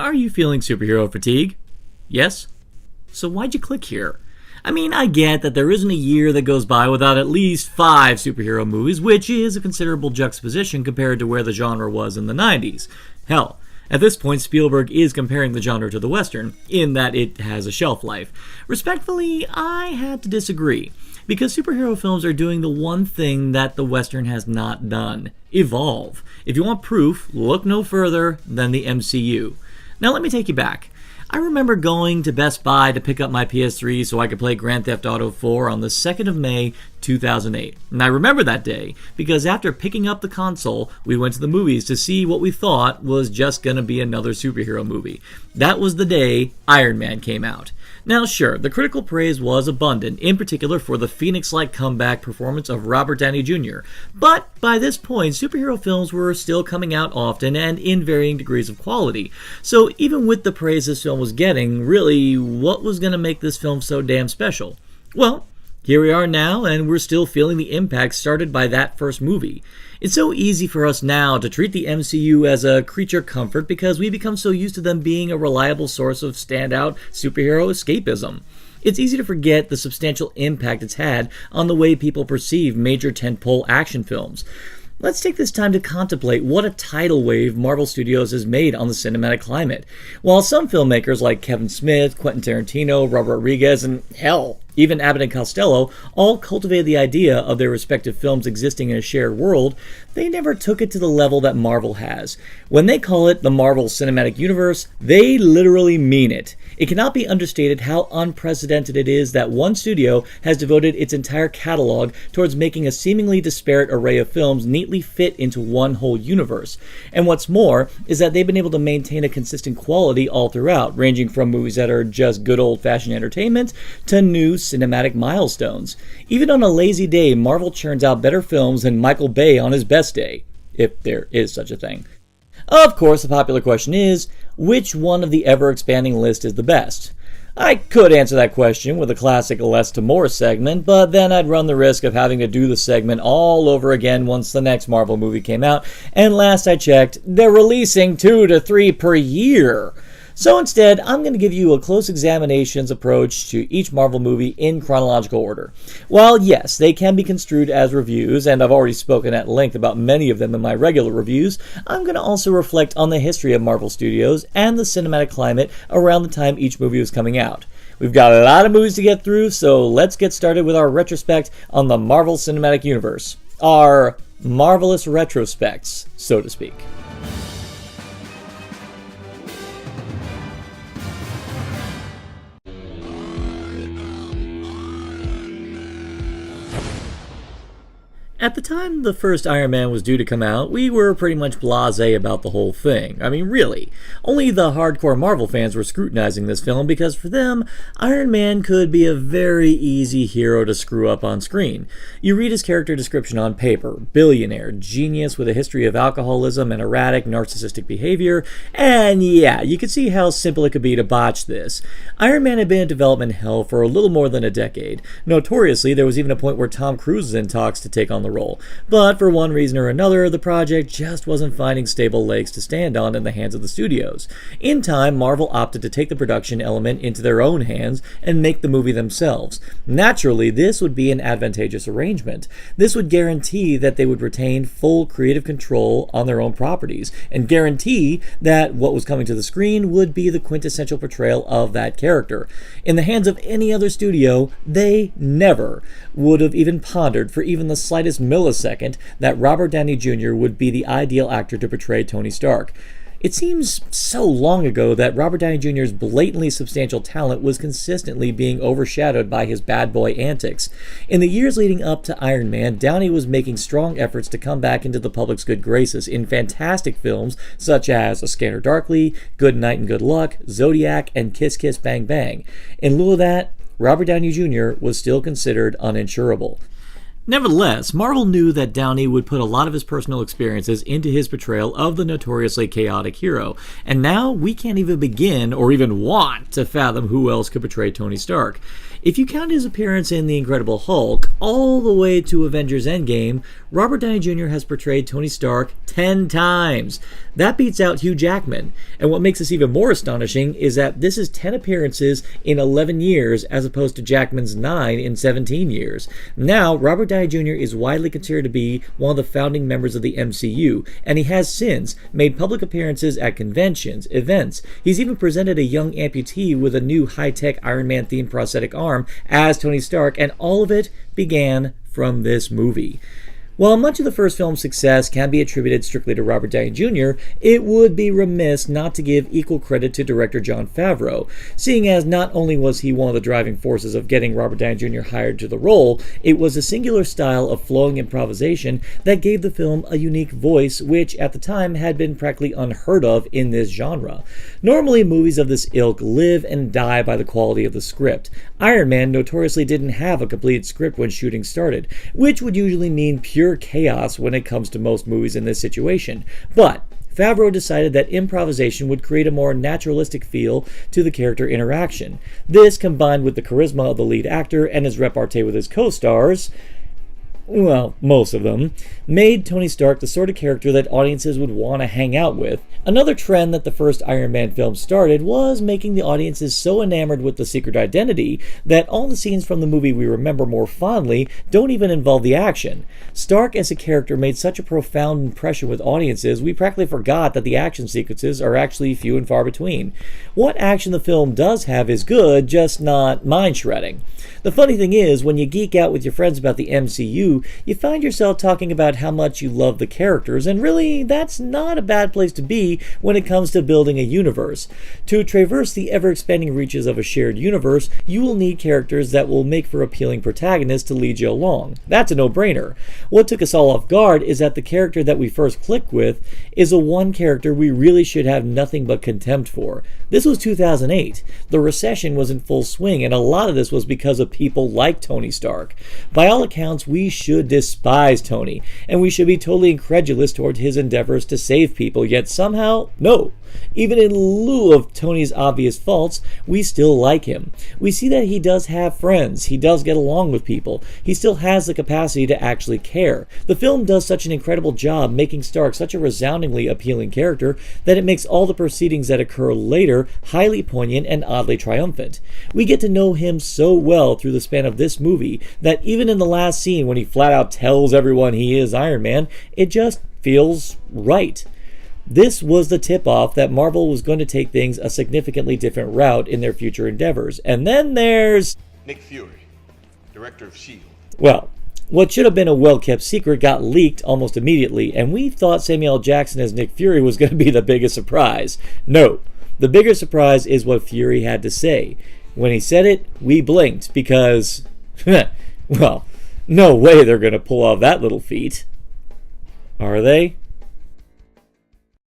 Are you feeling superhero fatigue? Yes? So why'd you click here? I mean, I get that there isn't a year that goes by without at least 5 superhero movies, which is a considerable juxtaposition compared to where the genre was in the 90s. Hell, at this point, Spielberg is comparing the genre to the Western, in that it has a shelf life. Respectfully, I had to disagree, because superhero films are doing the one thing that the Western has not done: evolve. If you want proof, look no further than the MCU. Now let me take you back. I remember going to Best Buy to pick up my PS3 so I could play Grand Theft Auto 4 on the 2nd of May, 2008. And I remember that day because after picking up the console, we went to the movies to see what we thought was just gonna be another superhero movie. That was the day Iron Man came out. Now sure, the critical praise was abundant, in particular for the Phoenix-like comeback performance of Robert Downey Jr. But by this point, superhero films were still coming out often and in varying degrees of quality. So even with the praise this film was getting, really, what was going to make this film so damn special? Well, here we are now, and we're still feeling the impact started by that first movie. It's so easy for us now to treat the MCU as a creature comfort because we become so used to them being a reliable source of standout superhero escapism. It's easy to forget the substantial impact it's had on the way people perceive major tentpole action films. Let's take this time to contemplate what a tidal wave Marvel Studios has made on the cinematic climate. While some filmmakers like Kevin Smith, Quentin Tarantino, Robert Rodriguez, and hell, even Abbott and Costello all cultivated the idea of their respective films existing in a shared world, they never took it to the level that Marvel has. When they call it the Marvel Cinematic Universe, they literally mean it. It cannot be understated how unprecedented it is that one studio has devoted its entire catalog towards making a seemingly disparate array of films neatly fit into one whole universe. And what's more is that they've been able to maintain a consistent quality all throughout, ranging from movies that are just good old-fashioned entertainment to new cinematic milestones. Even on a lazy day, Marvel churns out better films than Michael Bay on his best day, if there is such a thing. Of course, the popular question is, which one of the ever-expanding list is the best? I could answer that question with a classic less to more segment, but then I'd run the risk of having to do the segment all over again once the next Marvel movie came out, and last I checked, they're releasing 2 to 3 per year. So instead, I'm going to give you a close examinations approach to each Marvel movie in chronological order. While yes, they can be construed as reviews, and I've already spoken at length about many of them in my regular reviews, I'm going to also reflect on the history of Marvel Studios and the cinematic climate around the time each movie was coming out. We've got a lot of movies to get through, so let's get started with our retrospect on the Marvel Cinematic Universe. Our marvelous retrospects, so to speak. At the time the first Iron Man was due to come out, we were pretty much blasé about the whole thing. I mean, really. Only the hardcore Marvel fans were scrutinizing this film because for them, Iron Man could be a very easy hero to screw up on screen. You read his character description on paper: billionaire, genius with a history of alcoholism and erratic narcissistic behavior, and yeah, you could see how simple it could be to botch this. Iron Man had been in development hell for a little more than a decade. Notoriously, there was even a point where Tom Cruise was in talks to take on the role. But for one reason or another, the project just wasn't finding stable legs to stand on in the hands of the studios. In time, Marvel opted to take the production element into their own hands and make the movie themselves. Naturally, this would be an advantageous arrangement. This would guarantee that they would retain full creative control on their own properties, and guarantee that what was coming to the screen would be the quintessential portrayal of that character. In the hands of any other studio, they never would have even pondered for even the slightest millisecond that Robert Downey Jr. would be the ideal actor to portray Tony Stark. It seems so long ago that Robert Downey Jr.'s blatantly substantial talent was consistently being overshadowed by his bad boy antics. In the years leading up to Iron Man, Downey was making strong efforts to come back into the public's good graces in fantastic films such as A Scanner Darkly, Good Night and Good Luck, Zodiac, and Kiss Kiss Bang Bang. In lieu of that, Robert Downey Jr. was still considered uninsurable. Nevertheless, Marvel knew that Downey would put a lot of his personal experiences into his portrayal of the notoriously chaotic hero, and now we can't even begin or even want to fathom who else could portray Tony Stark. If you count his appearance in The Incredible Hulk all the way to Avengers Endgame, Robert Downey Jr. has portrayed Tony Stark 10 times. That beats out Hugh Jackman. And what makes this even more astonishing is that this is 10 appearances in 11 years as opposed to Jackman's 9 in 17 years. Now, Robert Downey Jr. is widely considered to be one of the founding members of the MCU, and he has since made public appearances at conventions, events. He's even presented a young amputee with a new high-tech Iron Man themed prosthetic arm as Tony Stark, and all of it began from this movie. While much of the first film's success can be attributed strictly to Robert Downey Jr., it would be remiss not to give equal credit to director Jon Favreau, seeing as not only was he one of the driving forces of getting Robert Downey Jr. hired to the role, it was a singular style of flowing improvisation that gave the film a unique voice, which at the time had been practically unheard of in this genre. Normally, movies of this ilk live and die by the quality of the script. Iron Man notoriously didn't have a completed script when shooting started, which would usually mean pure chaos when it comes to most movies in this situation. But Favreau decided that improvisation would create a more naturalistic feel to the character interaction. This, combined with the charisma of the lead actor and his repartee with his co-stars, well, most of them, made Tony Stark the sort of character that audiences would want to hang out with. Another trend that the first Iron Man film started was making the audiences so enamored with the secret identity that all the scenes from the movie we remember more fondly don't even involve the action. Stark as a character made such a profound impression with audiences, we practically forgot that the action sequences are actually few and far between. What action the film does have is good, just not mind-shredding. The funny thing is, when you geek out with your friends about the MCU, you find yourself talking about how much you love the characters, and really, that's not a bad place to be when it comes to building a universe. To traverse the ever-expanding reaches of a shared universe, you will need characters that will make for appealing protagonists to lead you along. That's a no-brainer. What took us all off guard is that the character that we first clicked with is a one character we really should have nothing but contempt for. This was 2008. The recession was in full swing, and a lot of this was because of people like Tony Stark. By all accounts, we should despise Tony, and we should be totally incredulous toward his endeavors to save people, yet somehow, no. Even in lieu of Tony's obvious faults, we still like him. We see that he does have friends, he does get along with people, he still has the capacity to actually care. The film does such an incredible job making Stark such a resoundingly appealing character that it makes all the proceedings that occur later highly poignant and oddly triumphant. We get to know him so well through the span of this movie that even in the last scene when he flat out tells everyone he is Iron Man, it just feels right. This was the tip-off that Marvel was going to take things a significantly different route in their future endeavors. And then there's Nick Fury, director of S.H.I.E.L.D. Well, what should have been a well-kept secret got leaked almost immediately, and we thought Samuel L. Jackson as Nick Fury was going to be the biggest surprise. No, the bigger surprise is what Fury had to say. When he said it, we blinked because, well, no way they're going to pull off that little feat. Are they?